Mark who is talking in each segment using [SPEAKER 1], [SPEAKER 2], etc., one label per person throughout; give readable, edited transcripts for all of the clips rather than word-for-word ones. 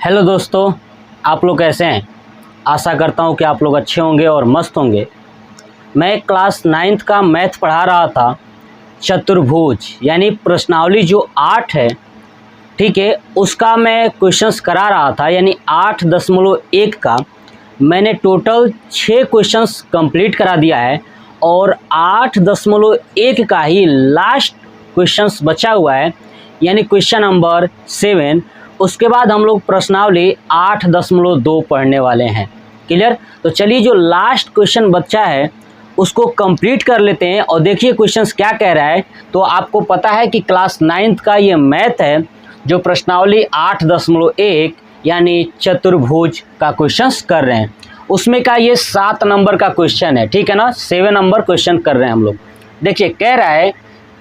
[SPEAKER 1] Hello दोस्तों, आप लोग कैसे हैं। आशा करता हूं कि आप लोग अच्छे होंगे और मस्त होंगे। मैं क्लास 9th का मैथ पढ़ा रहा था। चतुर्भुज यानी प्रश्नावली जो 8 है, ठीक है, उसका मैं क्वेश्चंस करा रहा था। यानी 8.1 का मैंने टोटल 6 क्वेश्चंस कंप्लीट करा दिया है और 8.1 का ही लास्ट क्वेश्चंस बचा हुआ है, यानी क्वेश्चन नंबर 7। उसके बाद हम लोग प्रश्नावली 8.2 पढ़ने वाले हैं। क्लियर। तो चलिए, जो लास्ट क्वेश्चन बचा है उसको कंप्लीट कर लेते हैं और देखिए क्वेश्चंस क्या कह रहा है। तो आपको पता है कि क्लास 9th का ये मैथ है, जो प्रश्नावली 8.1 यानी चतुर्भुज का क्वेश्चंस कर रहे हैं। उसमें का ये 7 नंबर का क्वेश्चन है, ठीक है ना। 7 नंबर क्वेश्चन कर रहे हैं हम लोग। देखिए कह रहा है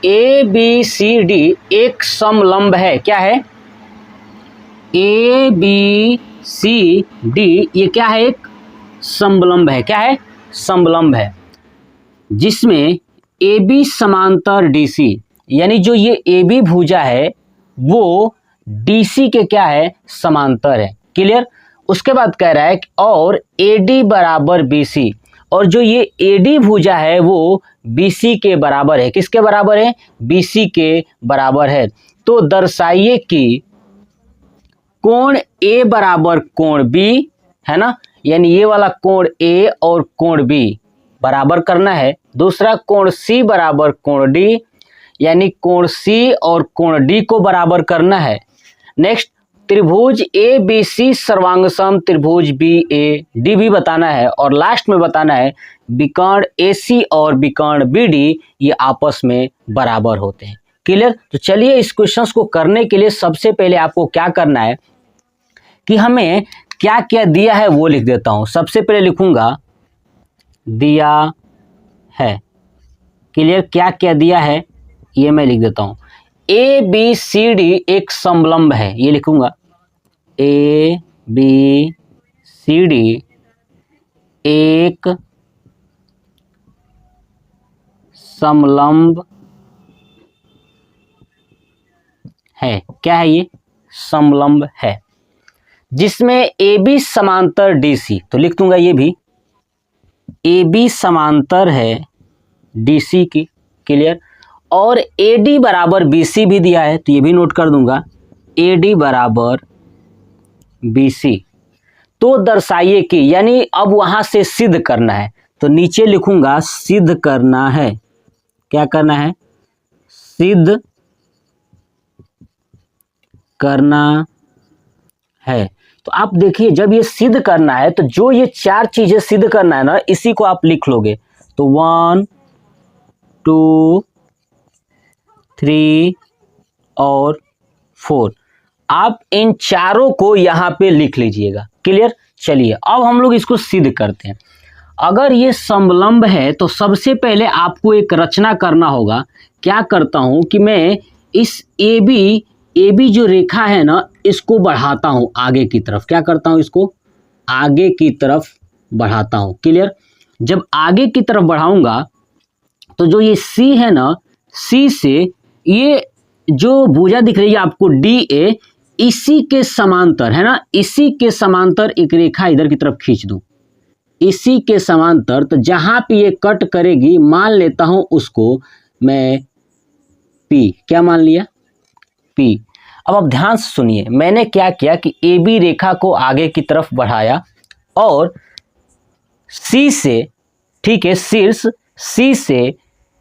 [SPEAKER 1] ABCD एक समलंब है। क्या है? ABCD ये क्या है? एक समलंब है। क्या है? समलंब है, जिसमें AB समांतर DC, यानी जो ये AB भुजा है वो DC के क्या है? समांतर है। क्लियर। उसके बाद कह रहा है और AD बराबर BC, और जो ये AD भुजा है वो BC के बराबर है। किसके बराबर है? BC के बराबर है। तो दर्शाइए कि कोण A बराबर कोण B, है ना, यानी ये वाला कोण A और कोण B बराबर करना है। दूसरा कोण C बराबर कोण D, यानी कोण C और कोण D को बराबर करना है। नेक्स्ट, त्रिभुज ABC सर्वांगसम त्रिभुज BAD भी बताना है। और लास्ट में बताना है विकर्ण AC और विकर्ण BD ये आपस में बराबर होते हैं। क्लियर। तो चलिए, इस क्वेश्चन को करने के लिए सबसे पहले आपको क्या करना है कि हमें क्या क्या दिया है वो लिख देता हूं। सबसे पहले लिखूंगा दिया है। क्लियर। क्या क्या दिया है ये मैं लिख देता हूं। ABCD एक समलंब है, ये लिखूंगा। ABCD एक समलंब है। क्या है ये? समलंब है, जिसमें AB समांतर DC, तो लिख दूंगा ये भी AB समांतर है DC की। क्लियर। और AD बराबर BC भी दिया है, तो ये भी नोट कर दूंगा AD बराबर BC। तो दर्शाइए कि, यानी अब वहां से सिद्ध करना है, तो नीचे लिखूंगा सिद्ध करना है। क्या करना है? सिद्ध करना है। तो आप देखिए, जब ये सिद्ध करना है तो जो ये 4 चीजें सिद्ध करना है ना, इसी को आप लिख लोगे। तो 1 2 3 और 4, आप इन चारों को यहां पे लिख लीजिएगा। क्लियर। चलिए, अब हम लोग इसको सिद्ध करते हैं। अगर ये समलंब है तो सबसे पहले आपको एक रचना करना होगा। क्या करता हूं कि मैं इस AB जो रेखा है ना, इसको बढ़ाता हूं आगे की तरफ। क्या करता हूं? इसको आगे की तरफ बढ़ाता हूं। क्लियर। जब आगे की तरफ बढ़ाऊंगा तो जो ये C है ना, C से ये जो भुजा दिख रही है आपको DA, इसी के समांतर है ना, इसी के समांतर एक रेखा इधर की तरफ खींच दूं। इसी के समांतर, तो जहां पे ये कट करेगी मान लेता हूं उसको मैं P। क्या मान लिया? P। अब आप ध्यान से सुनिए, मैंने क्या किया कि AB रेखा को आगे की तरफ बढ़ाया और C से, ठीक है, शीर्ष C से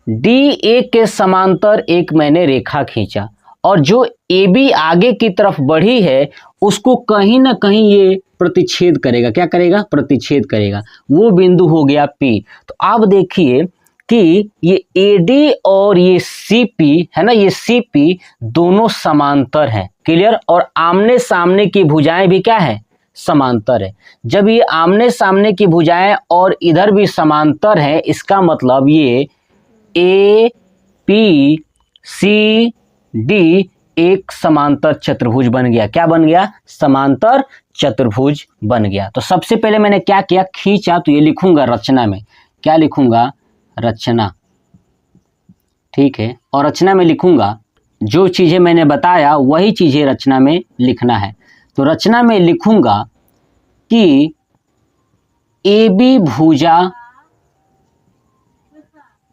[SPEAKER 1] DA के समांतर एक मैंने रेखा खींचा, और जो AB आगे की तरफ बढ़ी है उसको कहीं ना कहीं ये प्रतिच्छेद करेगा। क्या करेगा? प्रतिच्छेद करेगा। वो बिंदु हो गया P। तो आप देखिए कि ये AD और ये CP है ना, ये CP दोनों समांतर हैं। क्लियर। और आमने सामने की भुजाएं भी क्या है? समांतर है। जब ये आमने सामने की भुजाएं और इधर भी समांतर है, इसका मतलब ये ABCD एक समांतर चतुर्भुज बन गया। क्या बन गया? समांतर चतुर्भुज बन गया। तो सबसे पहले मैंने क्या किया? खींचा, तो ये लिखूंगा रचना में। क्या लिखूंगा? रचना। ठीक है। और रचना में लिखूंगा जो चीजें मैंने बताया वही चीजें रचना में लिखना है। तो रचना में लिखूंगा कि AB भुजा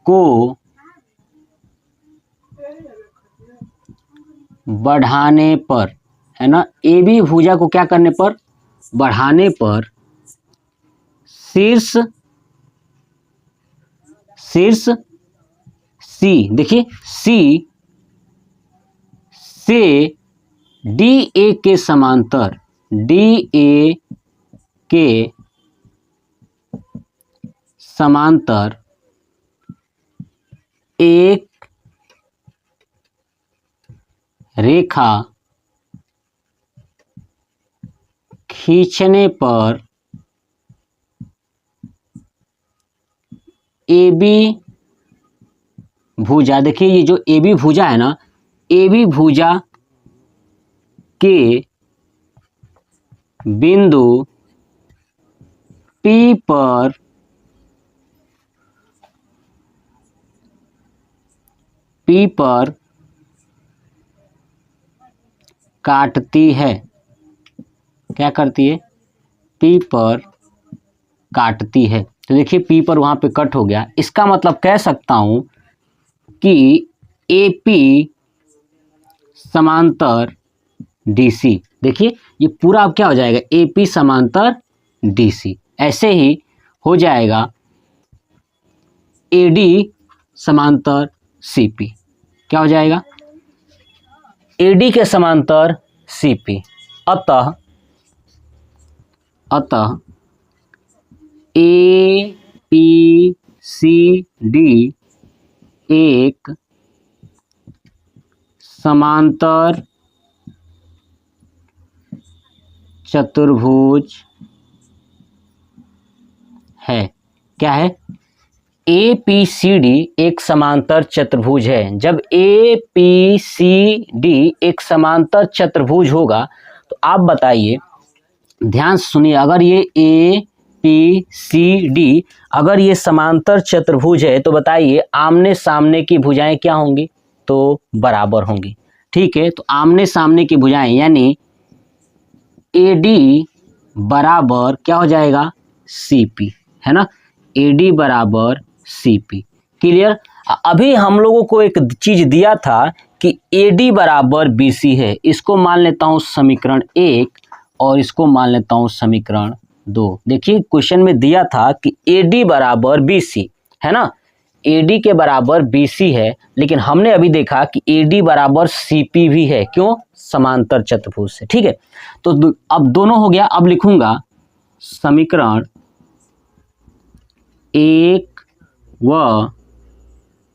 [SPEAKER 1] को बढ़ाने पर, है ना, AB भुजा को क्या करने पर, बढ़ाने पर शीर्ष C, देखिए C से DA के समांतर, DA के समांतर एक रेखा खींचने पर AB भुजा, देखिए ये जो AB भुजा है ना, AB भुजा के बिंदु P पर काटती है। क्या करती है? P पर काटती है। तो देखिए P पर वहां पे कट हो गया। इसका मतलब कह सकता हूं कि AP समांतर DC। देखिए ये पूरा अब क्या हो जाएगा, AP समांतर DC। ऐसे ही हो जाएगा AD समांतर CP। क्या हो जाएगा? AD के समांतर CP। अतः APCD एक समांतर चतुर्भुज है। क्या है? APCD एक समांतर चतुर्भुज है। जब APCD एक समांतर चतुर्भुज होगा तो आप बताइए, ध्यान से सुनिए, अगर ये APCD अगर ये समांतर चतुर्भुज है तो बताइए आमने सामने की भुजाएं क्या होंगी? तो बराबर होंगी। ठीक है, तो आमने सामने की भुजाएं यानी AD बराबर क्या हो जाएगा? CP, है ना, AD बराबर CP। क्लियर? अभी हम लोगों को एक चीज दिया था कि AD बराबर BC है। इसको मान लेता हूं समीकरण 1 और इसको मान लेता हूं समीकरण 2। देखिए क्वेश्चन में दिया था कि AD बराबर BC, है ना, AD के बराबर BC है, लेकिन हमने अभी देखा कि AD बराबर CP भी है। क्यों? समांतर चतुर्भुज से। ठीक है, तो अब दोनों हो गया। अब लिखूंगा समीकरण 1 व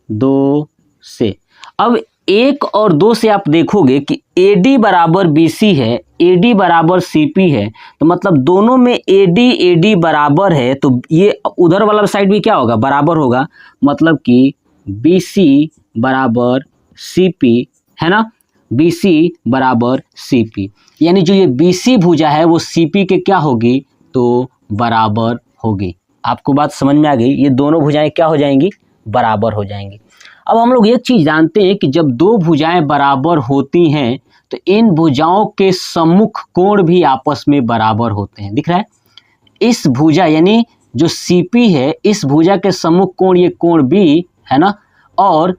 [SPEAKER 1] 2 से। अब 1 और 2 से आप देखोगे कि AD बराबर BC है, AD बराबर CP है, तो मतलब दोनों में AD बराबर है, तो ये उधर वाला साइड भी क्या होगा? बराबर होगा। मतलब कि BC बराबर CP, है ना, BC बराबर CP, यानी जो ये BC भुजा है वो CP के क्या होगी? तो बराबर होगी। आपको बात समझ में आ गई? ये दोनों भुजाएं क्या हो जाएंगी? बराबर हो जाएंगी। अब हम लोग एक चीज जानते हैं कि जब दो भुजाएं बराबर होती हैं तो इन भुजाओं के सम्मुख कोण भी आपस में बराबर होते हैं। दिख रहा है? इस भुजा यानी जो CP है, इस भुजा के सम्मुख कोण ये कोण B, है ना, और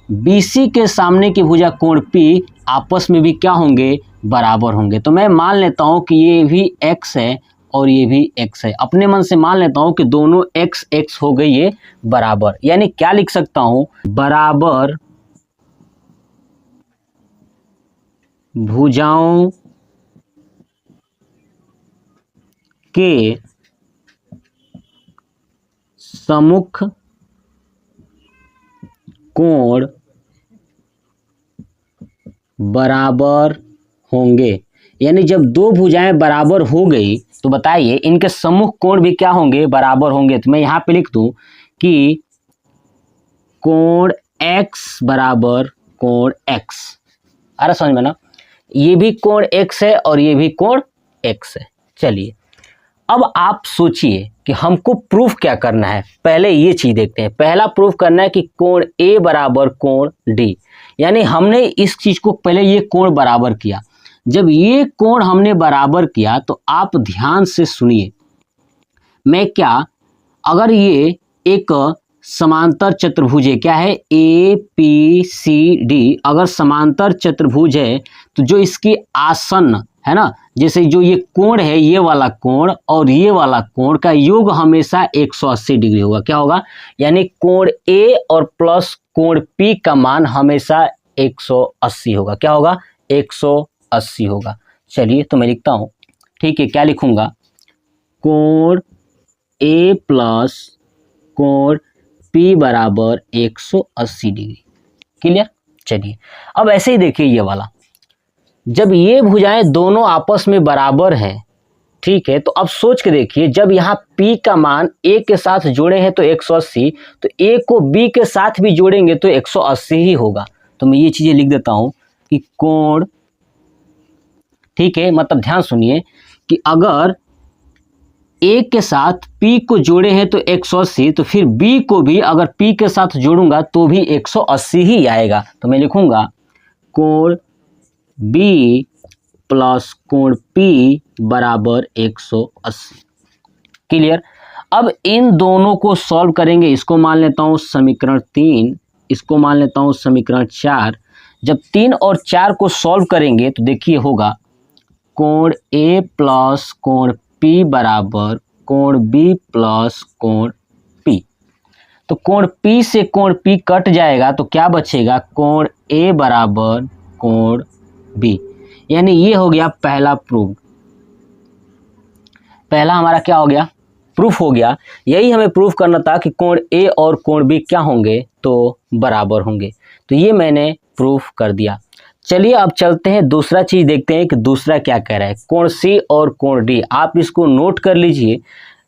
[SPEAKER 1] BC के सामने की भुजा कोण P आपस में भी क्या होंगे? बराबर होंगे। तो मैं मान लेता हूं कि ये भी X है और ये भी X है। अपने मन से मान लेता हूं कि दोनों X X हो गए ये बराबर। यानी क्या लिख सकता हूं? बराबर भुजाओं के सम्मुख कोण बराबर होंगे। यानी जब दो भुजाएं बराबर हो गई तो बताइए इनके सम्मुख कोण भी क्या होंगे? बराबर होंगे। तो मैं यहां पे लिख दूं कि कोण X बराबर कोण X। आ रहा समझ में ना? ये भी कोण X है और ये भी कोण X है। चलिए अब आप सोचिए कि हमको प्रूफ क्या करना है। पहले ये चीज देखते हैं। पहला प्रूफ करना है कि कोण A बराबर कोण D, यानी हमने इस चीज को पहले ये कोण बराबर किया। जब ये कोण हमने बराबर किया तो आप ध्यान से सुनिए, मैं क्या, अगर ये एक समांतर चतुर्भुज है, क्या है, APCD, अगर समांतर चतुर्भुज है तो जो इसकी आसन्न है ना, जैसे जो ये कोण है, ये वाला कोण और ये वाला कोण का योग हमेशा 180 डिग्री होगा। क्या होगा, यानी कोण A और प्लस कोण P का मान हमेशा 180 होगा। क्या होगा, 180 होगा। चलिए तो मैं लिखता हूं, ठीक है, क्या लिखूंगा, कोण A प्लस कोण P बराबर 180 डिग्री। क्लियर। चलिए अब ऐसे ही देखिए ये वाला, जब ये भुजाएं दोनों आपस में बराबर हैं, ठीक है, तो अब सोच के देखिए, जब यहाँ P का मान A के साथ जोड़े हैं तो 180, तो A को B के साथ भी जोड़ेंगे तो 180 ही होगा। तो मैं ये चीजें लिख देता हूं कि कोण, ठीक है, मतलब ध्यान सुनिए कि अगर A के साथ P को जोड़े हैं तो 180, तो फिर B को भी अगर P के साथ जोड़ूंगा तो भी 180 ही आएगा। तो मैं लिखूंगा कोण B प्लस कोण P बराबर 180। क्लियर। अब इन दोनों को सॉल्व करेंगे, इसको मान लेता हूं समीकरण 3, इसको मान लेता हूं समीकरण 4। जब 3 और 4 को सॉल्व करेंगे तो देखिए होगा कोण A प्लस कोण P बराबर कोण B प्लस कोण P। तो कोण P से कोण P कट जाएगा तो क्या बचेगा, कोण A बराबर कोण B। यानी ये हो गया पहला प्रूफ, पहला हमारा क्या हो गया, प्रूफ हो गया। यही हमें प्रूफ करना था कि कोण A और कोण B क्या होंगे, तो बराबर होंगे। तो ये मैंने प्रूफ कर दिया। चलिए अब चलते हैं, दूसरा चीज देखते हैं कि दूसरा क्या कह रहा है, कोण C और कोण D। आप इसको नोट कर लीजिए,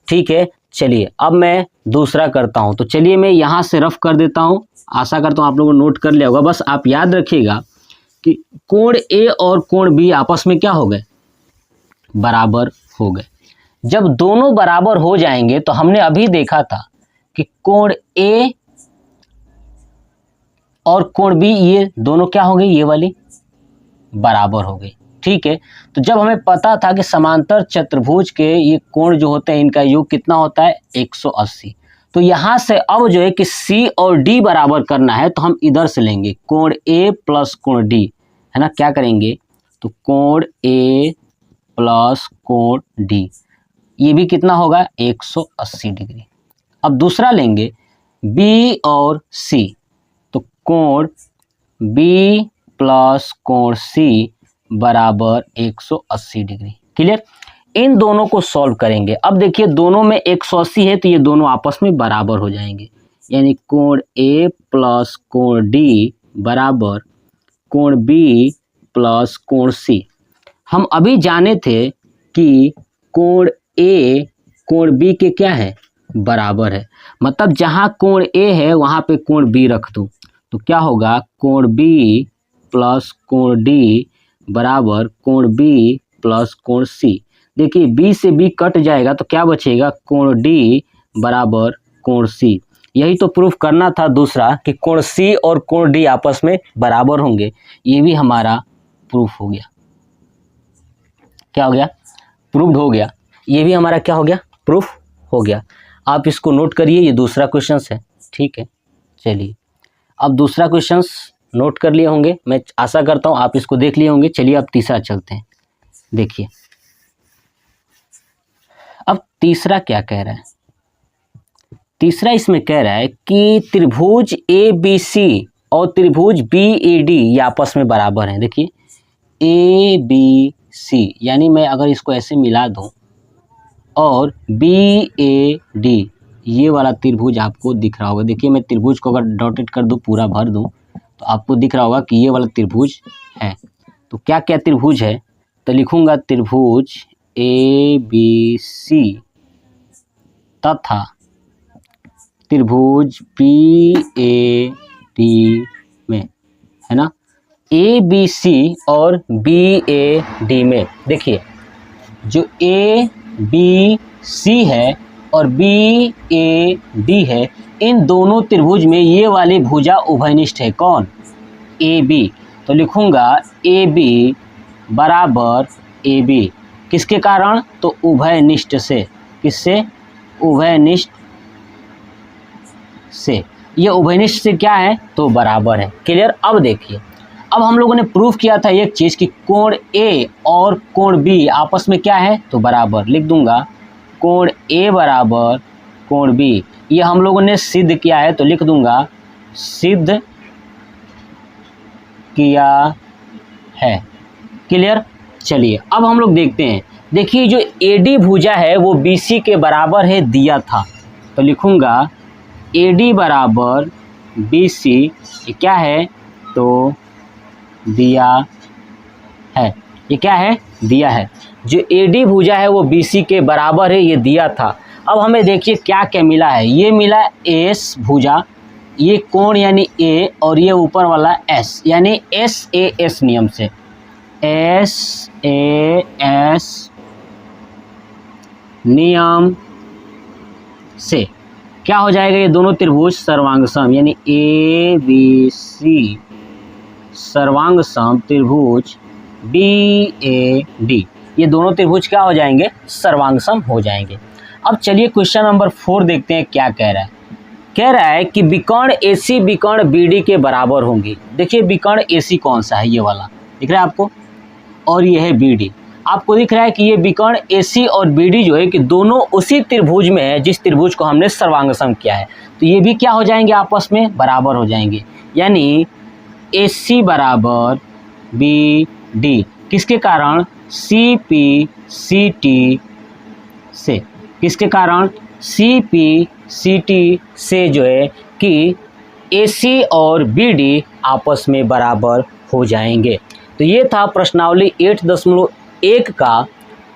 [SPEAKER 1] ठीक है। चलिए अब मैं दूसरा करता हूं, तो चलिए मैं यहां से रफ कर देता हूं। आशा करता हूं आप लोगों ने नोट कर लिया होगा। बस आप याद रखिएगा कि कोण A और कोण B आपस में क्या हो गए, बराबर हो गए। जब दोनों बराबर हो जाएंगे तो हमने अभी देखा था कि कोण A और कोण B ये दोनों क्या हो गए, ये वाली बराबर हो गई, ठीक है। तो जब हमें पता था कि समांतर चतुर्भुज के ये कोण जो होते हैं इनका योग कितना होता है, 180, तो यहां से अब जो है कि C और D बराबर करना है तो हम इधर से लेंगे कोण A प्लस कोण D, है ना। क्या करेंगे, तो कोण A प्लस कोण D, ये भी कितना होगा, 180 डिग्री। अब दूसरा लेंगे B और C, तो कोण B प्लस कोण C बराबर 180 डिग्री। क्लियर। इन दोनों को सॉल्व करेंगे। अब देखिए दोनों में 180 है तो ये दोनों आपस में बराबर हो जाएंगे, यानी कोण A प्लस कोण D बराबर कोण B प्लस कोण C। हम अभी जाने थे कि कोण A कोण B के क्या है, बराबर है। मतलब जहां कोण A है वहां पे कोण B रख दूं तो क्या होगा, कोण B प्लस कोण D बराबर कोण B प्लस कोण C। देखिए B से B कट जाएगा तो क्या बचेगा, कोण D बराबर कोण C। यही तो प्रूफ करना था दूसरा कि कोण C और कोण D आपस में बराबर होंगे। ये भी हमारा प्रूफ हो गया। क्या हो गया, प्रूव्ड हो गया। ये भी हमारा क्या हो गया, प्रूफ हो गया। आप इसको नोट करिए, ये दूसरा क्वेश्चन है, ठीक है। चलिए अब दूसरा क्वेश्चन नोट कर लिए होंगे, मैं आशा करता हूं आप इसको देख लिए होंगे। चलिए अब तीसरा चलते हैं। देखिए अब तीसरा क्या कह रहा है, तीसरा इसमें कह रहा है कि त्रिभुज ABC और त्रिभुज BAD ये आपस में बराबर हैं। देखिए ABC, यानी मैं अगर इसको ऐसे मिला दूं और BAD, ये वाला त्रिभुज आपको दिख रहा होगा। देखिए मैं त्रिभुज को अगर डॉटेड कर दूं, पूरा भर दूं, तो आपको दिख रहा होगा कि ये वाला त्रिभुज है। तो क्या क्या त्रिभुज है, तो लिखूंगा त्रिभुज ABC तथा त्रिभुज BAD में, है ना, ABC और BAD में देखिए जो ABC है और BAD है, इन दोनों त्रिभुज में ये वाली भुजा उभयनिष्ठ है। कौन, AB। तो लिखूंगा AB बराबर AB। किसके कारण? तो उभयनिष्ठ से। किससे? उभयनिष्ठ से। ये उभयनिष्ठ से क्या है? तो बराबर है। क्लियर? अब देखिए, अब हम लोगों ने प्रूफ किया था एक चीज़ कि कोण A और कोण B आपस में क्या है? तो बराबर। लिख दूंगा कोण A बराबर कोण B। ये हम लोगों ने सिद्ध किया है, तो लिख दूंगा सिद्ध किया है। क्लियर? चलिए अब हम लोग देखते हैं। देखिए जो AD भुजा है वो BC के बराबर है, दिया था, तो लिखूंगा AD बराबर BC। ये क्या है? तो दिया है। ये क्या है? दिया है। जो AD भुजा है वो BC के बराबर है, ये दिया था। अब हमें देखिए क्या क्या मिला है। ये मिला S भुजा, ये कोण यानी A, और ये ऊपर वाला S यानी SAS नियम से। SAS नियम से क्या हो जाएगा? ये दोनों त्रिभुज सर्वांग सम यानी ABC सर्वांग सम त्रिभुज BAD, ये दोनों त्रिभुज क्या हो जाएंगे? सर्वांग सम हो जाएंगे। अब चलिए क्वेश्चन नंबर 4 देखते हैं क्या कह रहा है। कह रहा है कि विकर्ण AC विकर्ण BD के बराबर होंगी। देखिए विकर्ण AC कौन सा है? ये वाला दिख रहा है आपको, और ये है BD। आपको दिख रहा है कि ये विकर्ण AC और BD जो है कि दोनों उसी त्रिभुज में है जिस त्रिभुज को हमने सर्वांगसम किया है, तो ये भी क्या हो जाएंगे? आपस में बराबर हो जाएंगे। यानी AC बराबर BD किसके कारण? CPCT से। किसके कारण? CPCT से जो है कि AC और BD आपस में बराबर हो जाएंगे। तो ये था प्रश्नावली 8.1 का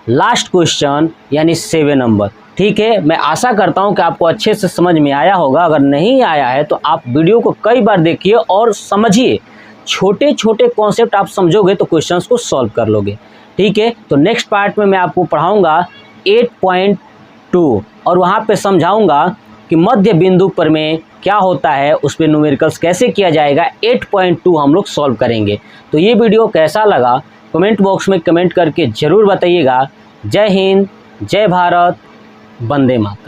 [SPEAKER 1] लास्ट क्वेश्चन यानी 7 नंबर। ठीक है, मैं आशा करता हूं कि आपको अच्छे से समझ में आया होगा। अगर नहीं आया है तो आप वीडियो को कई बार देखिए और समझिए। छोटे छोटे कॉन्सेप्ट आप समझोगे तो क्वेश्चंस को सॉल्व कर लोगे। ठीक है, तो नेक्स्ट पार्ट में मैं आपको पढ़ाऊंगा 8.2 और वहाँ पे समझाऊंगा कि मध्य बिंदु पर में क्या होता है, उस पर न्यूमेरिकल्स कैसे किया जाएगा। 8.2 हम लोग सॉल्व करेंगे। तो ये वीडियो कैसा लगा कमेंट बॉक्स में कमेंट करके ज़रूर बताइएगा। जय हिंद, जय भारत, वंदे मातरम।